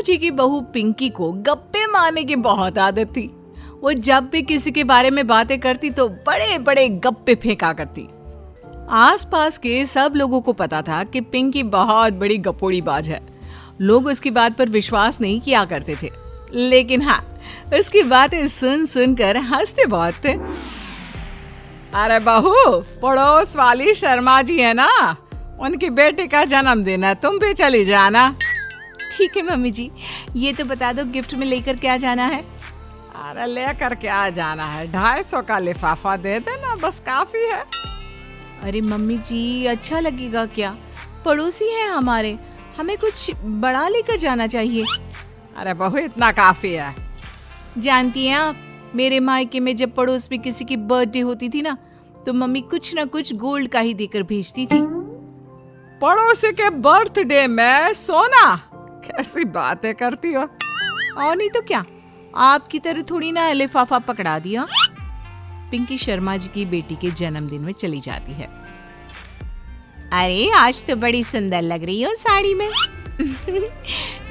जी की बहू पिंकी को गप्पे मारने की बहुत आदत थी। वो जब भी किसी के बारे में बातें करती तो बड़े बड़े गप्पे फेंका करती। आसपास के सब लोगों को पता था कि पिंकी बहुत बड़ी गपोड़ी बाज है। लोग उसकी बात पर विश्वास नहीं किया करते थे, लेकिन हाँ, उसकी बातें सुन सुनकर हंसते बहुत थे। अरे बहू, पड़ोस वाली शर्मा जी है ना, उनकी बेटी का जन्मदिन है, तुम भी चली जाना। ठीक है मम्मी जी, ये तो बता दो गिफ्ट में लेकर क्या जाना है? अरे लेकर क्या जाना है, 250 का लिफाफा दे देना, बस काफी है। अरे मम्मी जी, अच्छा लगेगा क्या? पड़ोसी हैं हमारे, हमें कुछ बड़ा लेकर जाना चाहिए। अरे बहू, इतना काफी है। जानती हैं आप, मेरे मायके में जब पड़ोस में किसी की बर्थडे होती थी ना, तो मम्मी कुछ ना कुछ गोल्ड का ही देकर भेजती थी। पड़ोसी के बर्थडे में सोना? कैसी बातें करती हो। और नहीं तो क्या, आपकी तरह थोड़ी ना लिफाफा पकड़ा दिया। पिंकी शर्मा जी की बेटी के जन्मदिन में चली जाती है। अरे आज तो बड़ी सुंदर लग रही हो साड़ी में।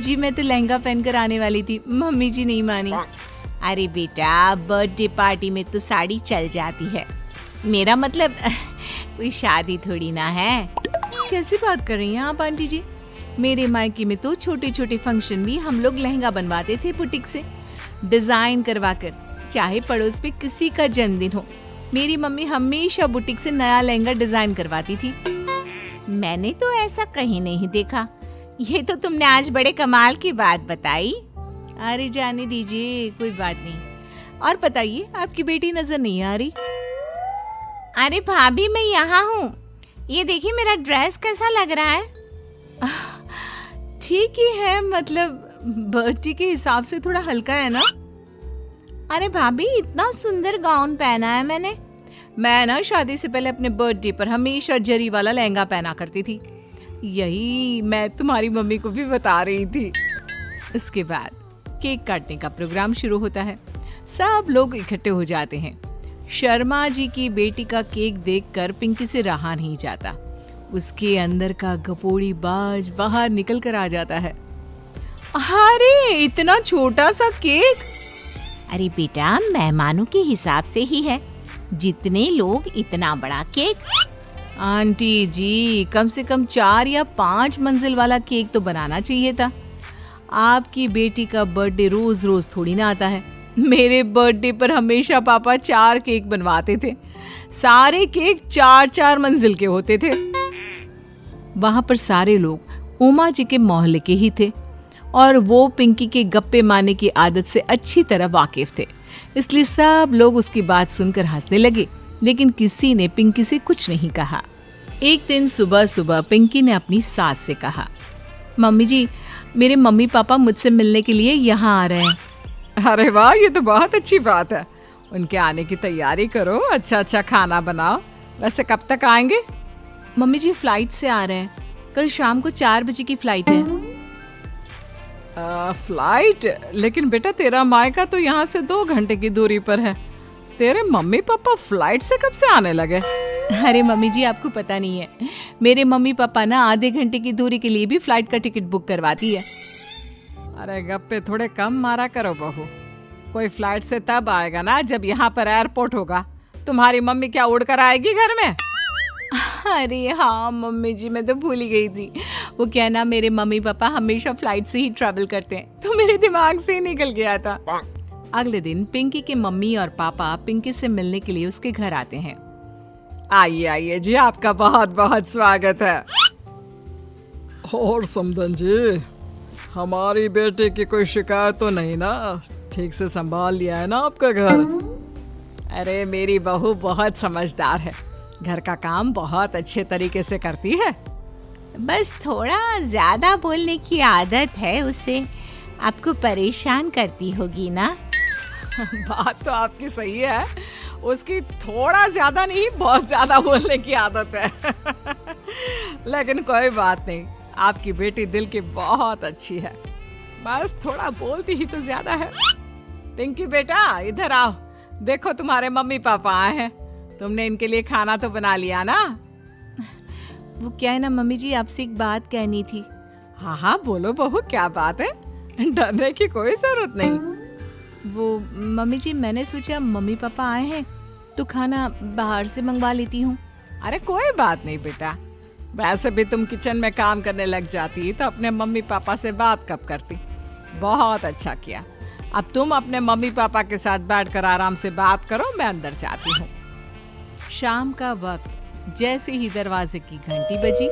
जी मैं तो लहंगा पहनकर आने वाली थी, मम्मी जी नहीं मानी। अरे बेटा, बर्थडे पार्टी में तो साड़ी चल जाती है, मेरा मतलब कोई शादी थोड़ी ना है। कैसी बात कर रही हैं आप आंटी जी? मेरे मायके में तो छोटे छोटे फंक्शन भी हम लोग लहंगा बनवाते थे बुटीक से, डिजाइन करवाकर। चाहे पड़ोस पे किसी का जन्मदिन हो, मेरी मम्मी हमेशा बुटीक से नया लहंगा डिजाइन करवाती थी। मैंने तो ऐसा कहीं नहीं देखा, ये तो तुमने आज बड़े कमाल की बात बताई। अरे जाने दीजिए, कोई बात नहीं। और बताइए, आपकी बेटी नजर नहीं आ रही? अरे भाभी, मैं यहाँ हूँ, ये देखिए मेरा ड्रेस कैसा लग रहा है? ठीक ही है, मतलब बर्थडे के हिसाब से थोड़ा हल्का है ना। अरे भाभी, इतना सुंदर गाउन पहना है मैंने। मैं ना शादी से पहले अपने बर्थडे पर हमेशा जरी वाला लहंगा पहना करती थी, यही मैं तुम्हारी मम्मी को भी बता रही थी। इसके बाद केक काटने का प्रोग्राम शुरू होता है। सब लोग इकट्ठे हो जाते हैं। शर्मा जी की बेटी का केक देखकर पिंकी से रहा नहीं जाता। उसके अंदर का गपोड़ी बाज बाहर निकल कर आ जाता है। अरे इतना छोटा सा केक! अरे बेटा, मेहमानों के हिसाब से ही है, जितने लोग इतना बड़ा केक। आंटी जी, कम से कम 4 या 5 मंजिल वाला केक तो बनाना चाहिए था। आपकी बेटी का बर्थडे रोज रोज थोड़ी ना आता है। मेरे बर्थडे पर हमेशा पापा 4 केक बनवाते थे, सारे केक 4-4 मंजिल के होते थे। वहां पर सारे लोग उमा जी के मोहल्ले के ही थे और वो पिंकी के गप्पे मारने की आदत से अच्छी तरह वाकिफ थे, इसलिए सब लोग उसकी बात सुनकर हंसने लगे, लेकिन किसी ने पिंकी से कुछ नहीं कहा। एक दिन सुबह सुबह पिंकी ने अपनी सास से कहा, मम्मी जी, मेरे मम्मी पापा मुझसे मिलने के लिए यहाँ आ रहे हैं। अरे वाह, ये तो बहुत अच्छी बात है, उनके आने की तैयारी करो, अच्छा अच्छा खाना बनाओ। वैसे कब तक आएंगे? मम्मी जी फ्लाइट से आ रहे हैं, कल शाम को 4 बजे की फ्लाइट है। फ्लाइट? लेकिन बेटा, तेरा मायका तो यहाँ से 2 घंटे की दूरी पर है, तेरे मम्मी पापा फ्लाइट से कब से आने लगे? अरे मम्मी जी, आपको पता नहीं है, मेरे मम्मी पापा ना आधे घंटे की दूरी के लिए भी फ्लाइट का टिकट बुक करवाती है। अरे गप्पे थोड़े कम मारा करो बहू, कोई फ्लाइट से तब आएगा ना जब यहाँ पर एयरपोर्ट होगा। तुम्हारी मम्मी क्या उड़कर आएगी घर में? अरे हाँ मम्मी जी, मैं तो भूल ही गई थी। वो क्या ना, मेरे मम्मी पापा हमेशा फ्लाइट से ही ट्रैवल करते हैं, तो मेरे दिमाग से ही निकल गया था। अगले दिन पिंकी के मम्मी और पापा पिंकी से मिलने के लिए उसके घर आते हैं। आइए आइए जी, आपका बहुत बहुत स्वागत है। और समदन जी, हमारी बेटे की कोई शिकायत तो नहीं ना? ठीक से संभाल लिया है ना आपका घर? अरे मेरी बहू बहुत समझदार है, घर का काम बहुत अच्छे तरीके से करती है, बस थोड़ा ज्यादा बोलने की आदत है उसे, आपको परेशान करती होगी ना? बात तो आपकी सही है, उसकी थोड़ा ज्यादा नहीं बहुत ज्यादा बोलने की आदत है। लेकिन कोई बात नहीं, आपकी बेटी दिल की बहुत अच्छी है, बस थोड़ा बोलती ही तो ज्यादा है। पिंकी बेटा, इधर आओ, देखो तुम्हारे मम्मी पापा आए हैं, तुमने इनके लिए खाना तो बना लिया ना? वो क्या है ना मम्मी जी, आपसे एक बात कहनी थी। हाँ हाँ बोलो बहू, क्या बात है? डरने की कोई जरूरत नहीं। वो मम्मी जी, मैंने सोचा मम्मी पापा आए हैं तो खाना बाहर से मंगवा लेती हूँ। अरे कोई बात नहीं बेटा, वैसे भी तुम किचन में काम करने लग जाती तो अपने मम्मी पापा से बात कब करती। बहुत अच्छा किया। अब तुम अपने मम्मी पापा के साथ बैठकर आराम से बात करो, मैं अंदर जाती हूँ। शाम का वक्त जैसे ही दरवाजे की घंटी बजी,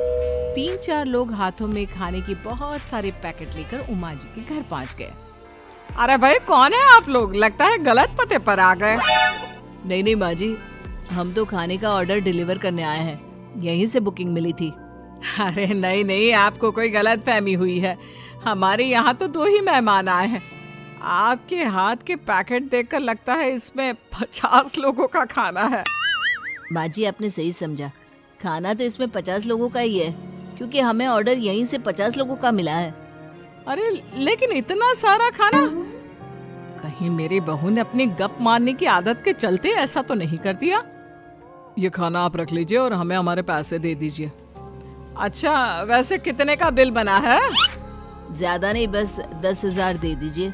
3-4 लोग हाथों में खाने की बहुत सारे पैकेट लेकर उमा जी के घर पहुंच गए। अरे भाई, कौन है आप लोग? लगता है गलत पते पर आ गए। नहीं माँ जी, हम तो खाने का ऑर्डर डिलीवर करने आए हैं, यहीं से बुकिंग मिली थी। अरे नहीं, आपको कोई गलत फहमी हुई है। हमारे यहाँ तो 2 ही मेहमान आए हैं। आपके हाथ के पैकेट देखकर लगता है इसमें 50 लोगों का खाना है। माँ जी, आपने सही समझा, खाना तो इसमें 50 लोगों का ही है, क्योंकि हमें ऑर्डर यहीं से 50 लोगों का मिला है। अरे लेकिन इतना सारा खाना, कहीं मेरी बहू ने अपनी गप मारने की आदत के चलते ऐसा तो नहीं कर दिया? ये खाना आप रख लीजिए और हमें हमारे पैसे दे दीजिए। अच्छा, वैसे कितने का बिल बना है? ज्यादा नहीं, बस 10,000 दे दीजिए।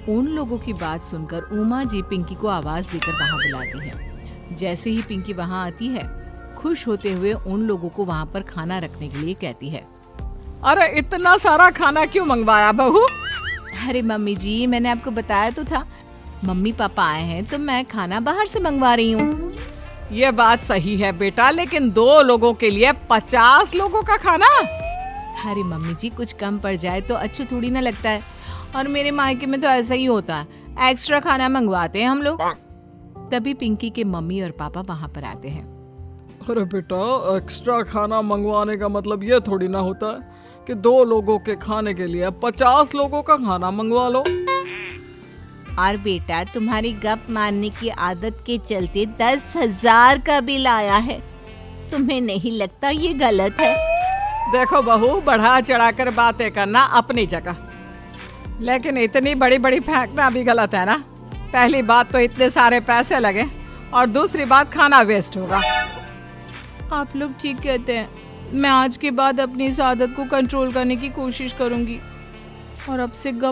उन लोगों की बात सुनकर उमा जी पिंकी को आवाज देकर वहाँ बुलाती है। जैसे ही पिंकी वहाँ आती है, खुश होते हुए उन लोगों को वहाँ पर खाना रखने के लिए कहती है। अरे इतना सारा खाना क्यों मंगवाया बहू? अरे मम्मी जी, मैंने आपको बताया तो था, मम्मी पापा आए हैं तो मैं खाना बाहर से मंगवा रही हूँ। ये बात सही है बेटा, लेकिन 2 लोगों के लिए 50 लोगों का खाना? अरे मम्मी जी, कुछ कम पड़ जाए तो अच्छा थोड़ी ना लगता है, और मेरे मायके में तो ऐसा ही होता है, एक्स्ट्रा खाना मंगवाते हैं हम लोग। तभी पिंकी के मम्मी और पापा वहाँ पर आते हैं। अरे बेटा, एक्स्ट्रा खाना मंगवाने का मतलब ये थोड़ी ना होता है कि 2 लोगों के खाने के लिए 50 लोगों का खाना मंगवा लो। और बेटा, तुम्हारी गप मारने की आदत के चलते 10,000 का बिल आया है। तुम्हें नहीं लगता ये गलत है? देखो बहू, बढ़ा चढ़ाकर बातें करना अपनी जगह, लेकिन इतनी बड़ी बड़ी फेंकना भी गलत है ना। पहली बात तो इतने सारे पैसे लगे, और दूसरी बात खाना वेस्ट होगा। आप लोग ठीक कहते हैं, मैं आज के बाद अपनी इस आदत को कंट्रोल करने की कोशिश करूंगी और अब से गप